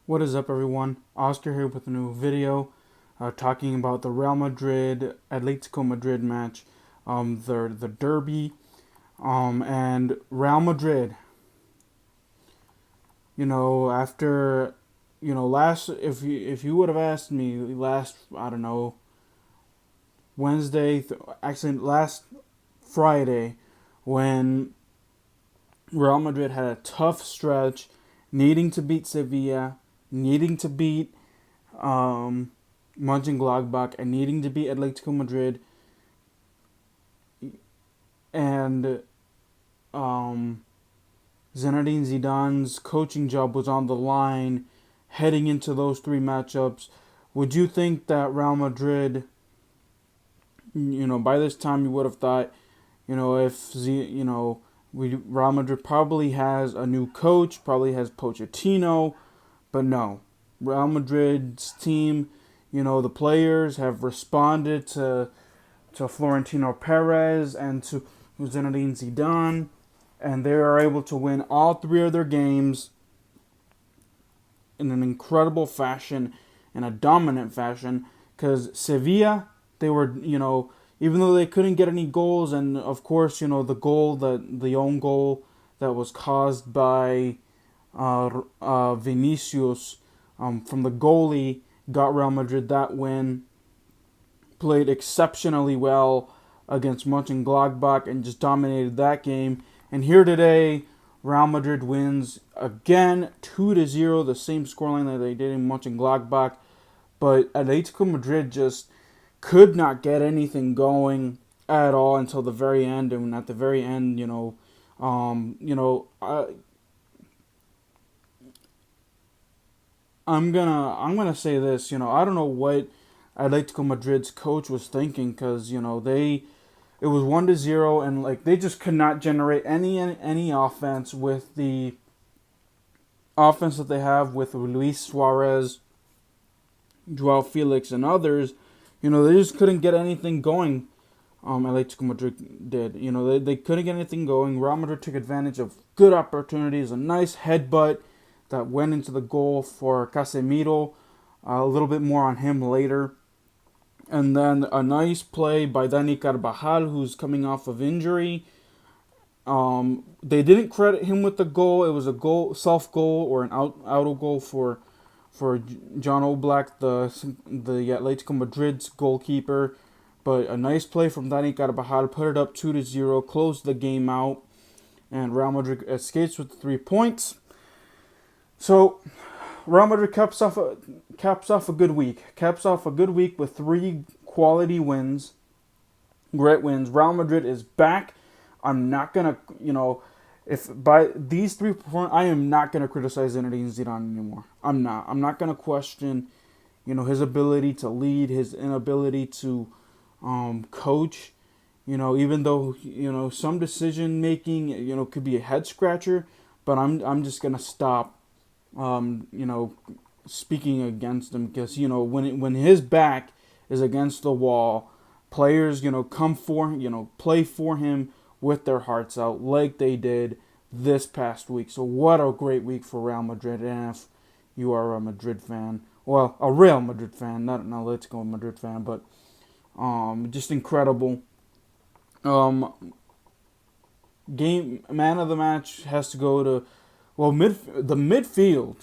What is up, everyone? Oscar here with a new video talking about the Real Madrid Atletico Madrid match, the derby, and Real Madrid. After last if you would have asked me last, I don't know, actually last Friday, when Real Madrid had a tough stretch, needing to beat Sevilla, needing to beat Mönchengladbach, and needing to beat Atletico Madrid, and Zinedine Zidane's coaching job was on the line heading into those three matchups. Would you think that Real Madrid, by this time you would have thought, if Real Madrid probably has a new coach, probably has Pochettino, but no. Real Madrid's team, the players have responded to Florentino Perez and to Zinedine Zidane, and they are able to win all three of their games in an incredible fashion, in a dominant fashion, because Sevilla, they were, even though they couldn't get any goals, and of course, the own goal that was caused by Vinicius from the goalie got Real Madrid that win. Played exceptionally well against Mönchengladbach and just dominated that game. And here today, Real Madrid wins again 2-0, the same scoreline that they did in Mönchengladbach. But Atletico Madrid just could not get anything going at all until the very end. And at the very end, I'm gonna say this. I don't know what Atletico Madrid's coach was thinking, because it was 1-0, and they just could not generate any offense with the offense that they have with Luis Suarez, Joao Felix, and others. They just couldn't get anything going. Atletico Madrid did. They couldn't get anything going. Real Madrid took advantage of good opportunities. A nice headbutt that went into the goal for Casemiro. A little bit more on him later. And then a nice play by Dani Carvajal, who's coming off of injury. They didn't credit him with the goal. It was a self goal, or an auto goal for John Oblak, the Atletico Madrid's goalkeeper. But a nice play from Dani Carvajal, put it up 2-0, closed the game out, and Real Madrid escapes with 3 points. So Real Madrid caps off a good week. Caps off a good week with 3 quality wins, great wins. Real Madrid is back. I'm not gonna, if by these 3 performances, I am not gonna criticize Zinedine Zidane anymore. I'm not. I'm not gonna question, his ability to lead, his inability to coach. Even though some decision making could be a head scratcher, but I'm just gonna stop speaking against him, because when his back is against the wall, players come for play for him with their hearts out, like they did this past week. So what a great week for Real Madrid. And if you are a Madrid fan, well, a Real Madrid fan, not an Atletico Madrid fan, but just incredible. Game man of the match has to go to, well, the midfield,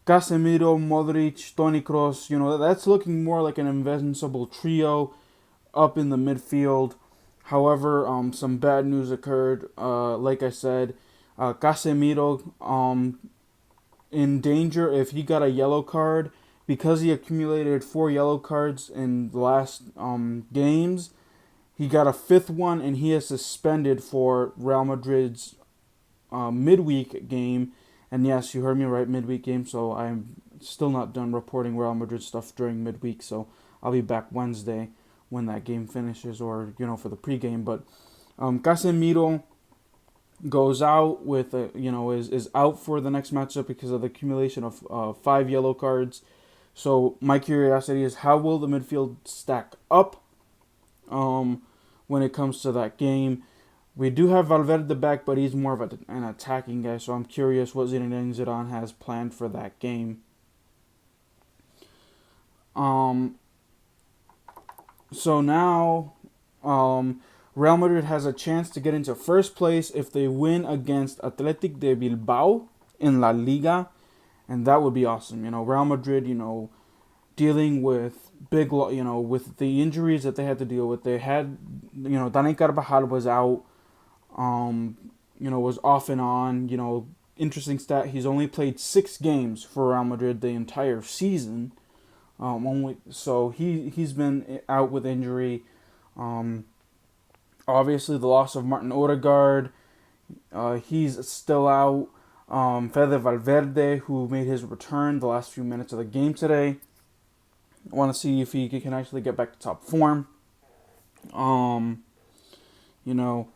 Casemiro, Modric, Toni Kroos, that's looking more like an invincible trio up in the midfield. However, some bad news occurred. Like I said, Casemiro in danger if he got a yellow card, because he accumulated 4 yellow cards in the last games. He got a 5th one, and he is suspended for Real Madrid's midweek game. And yes, you heard me right, midweek game. So I'm still not done reporting Real Madrid stuff during midweek. So I'll be back Wednesday when that game finishes, or for the pregame. But Casemiro goes out with is out for the next matchup because of the accumulation of 5 yellow cards. So my curiosity is, how will the midfield stack up when it comes to that game? We do have Valverde back, but he's more of an attacking guy, so I'm curious what Zinedine Zidane has planned for that game. Um, so now, Real Madrid has a chance to get into first place if they win against Athletic de Bilbao in La Liga, and that would be awesome. Real Madrid, dealing with with the injuries that they had to deal with. They had, Dani Carvajal was out, was off and on. Interesting stat, he's only played 6 games for Real Madrid the entire season. So he's been out with injury. Obviously, the loss of Martin Odegaard, he's still out. Fede Valverde, who made his return the last few minutes of the game today. I want to see if he can actually get back to top form. You know,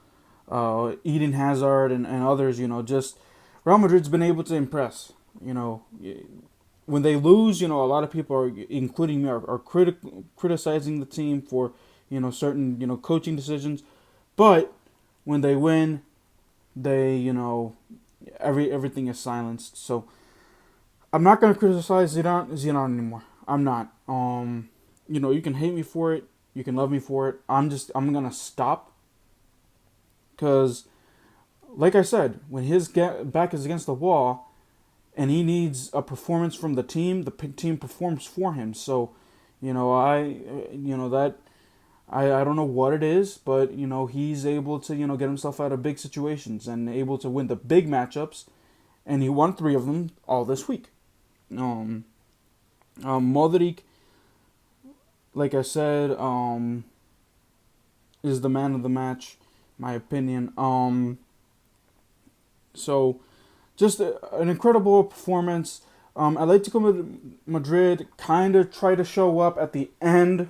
Eden Hazard and others. Just Real Madrid's been able to impress. When they lose, a lot of people are, including me, are criticizing the team for certain coaching decisions, but when they win, they everything is silenced. So I'm not gonna criticize Zidane anymore. I'm not. You can hate me for it, you can love me for it. I'm gonna stop, because, like I said, when his back is against the wall, and he needs a performance from the team performs for him. So, I don't know what it is, but he's able to get himself out of big situations and able to win the big matchups, and he won 3 of them all this week. Modric, like I said, is the man of the match, my opinion. So just an incredible performance. Atletico Madrid kind of tried to show up at the end.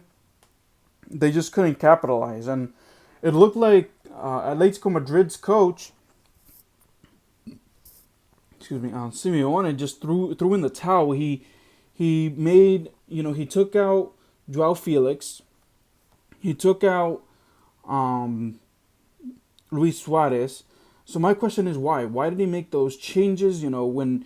They just couldn't capitalize, and it looked like Atletico Madrid's coach, Simeone, just threw in the towel. He made he took out Joao Felix. He took out Luis Suarez. So my question is why? Why did he make those changes? When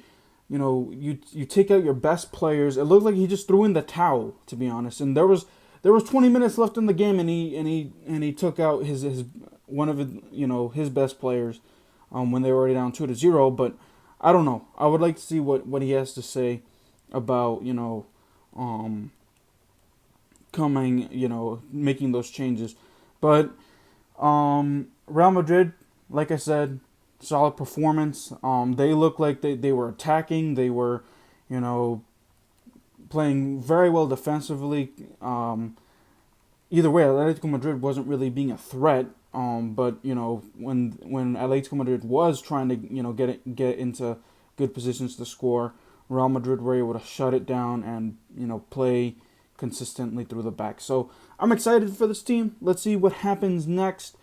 you take out your best players, it looked like he just threw in the towel, to be honest. And there was 20 minutes left in the game, and he took out his one of his best players when they were already down 2-0. But I don't know. I would like to see what he has to say about making those changes. But Real Madrid, like I said, solid performance. They looked like they were attacking. They were, playing very well defensively. Either way, Atletico Madrid wasn't really being a threat. But when Atletico Madrid was trying to get into good positions to score, Real Madrid were able to shut it down and play consistently through the back. So I'm excited for this team. Let's see what happens next.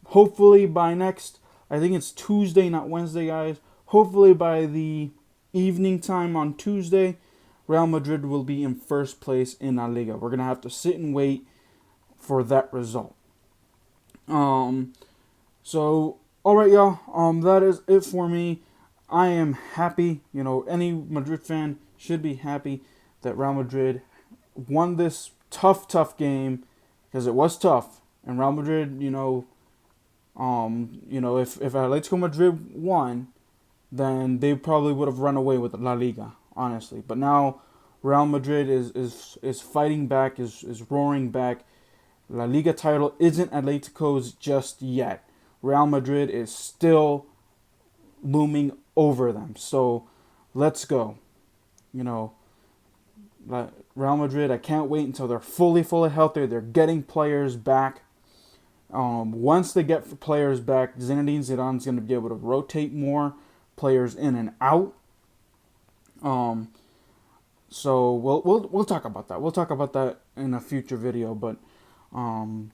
Hopefully by next, I think it's Tuesday, not Wednesday, guys. Hopefully by the evening time on Tuesday, Real Madrid will be in first place in La Liga. We're going to have to sit and wait for that result. So, alright, y'all. That is it for me. I am happy. Any Madrid fan should be happy that Real Madrid won this tough game, because it was tough. And Real Madrid, if Atletico Madrid won, then they probably would have run away with La Liga, honestly. But now Real Madrid is fighting back, is roaring back. La Liga title isn't Atletico's just yet. Real Madrid is still looming over them. So let's go. Real Madrid, I can't wait until they're fully healthy. They're getting players back. Once they get players back, Zinedine Zidane's going to be able to rotate more players in and out. So we'll talk about that. We'll talk about that in a future video. But in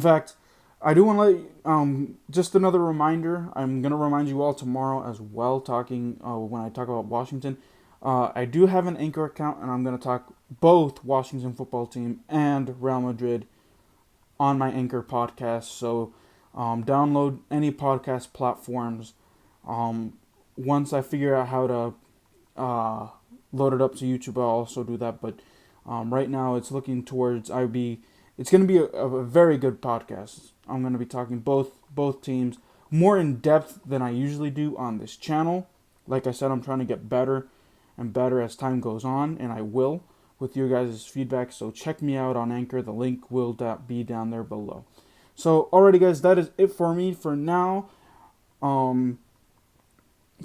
fact, I do want to just another reminder. I'm going to remind you all tomorrow as well. Talking when I talk about Washington, I do have an Anchor account, and I'm going to talk both Washington football team and Real Madrid on my Anchor podcast. So download any podcast platforms. Once I figure out how to load it up to YouTube, I'll also do that. But Right now, it's looking towards It's going to be a very good podcast. I'm going to be talking both teams more in depth than I usually do on this channel. Like I said, I'm trying to get better and better as time goes on, and I will with your guys' feedback. So check me out on Anchor. The link will be down there below. So, alrighty, guys, that is it for me for now.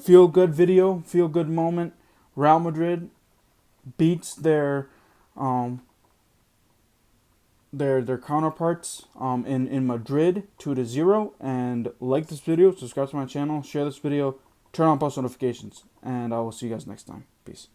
Feel good video, feel good moment. Real Madrid beats their counterparts in Madrid 2-0. And like this video, subscribe to my channel, share this video, turn on post notifications, and I will see you guys next time. Peace.